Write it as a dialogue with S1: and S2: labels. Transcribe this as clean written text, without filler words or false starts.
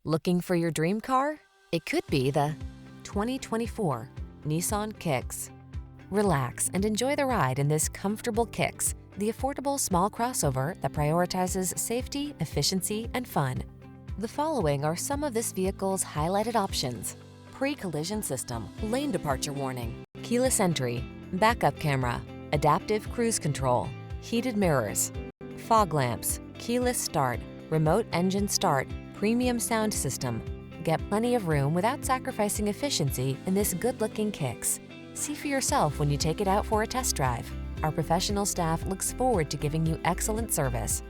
S1: Looking for your dream car? It could be the 2024 Nissan Kicks. Relax and enjoy the ride in this comfortable Kicks, the affordable small crossover that prioritizes safety, efficiency, and fun. The following are some of this vehicle's highlighted options: pre-collision system, lane departure warning, keyless entry, backup camera, adaptive cruise control, heated mirrors, fog lamps, keyless start, remote engine start, premium sound system. Get plenty of room without sacrificing efficiency in this good-looking Kicks. See for yourself when you take it out for a test drive. Our professional staff looks forward to giving you excellent service.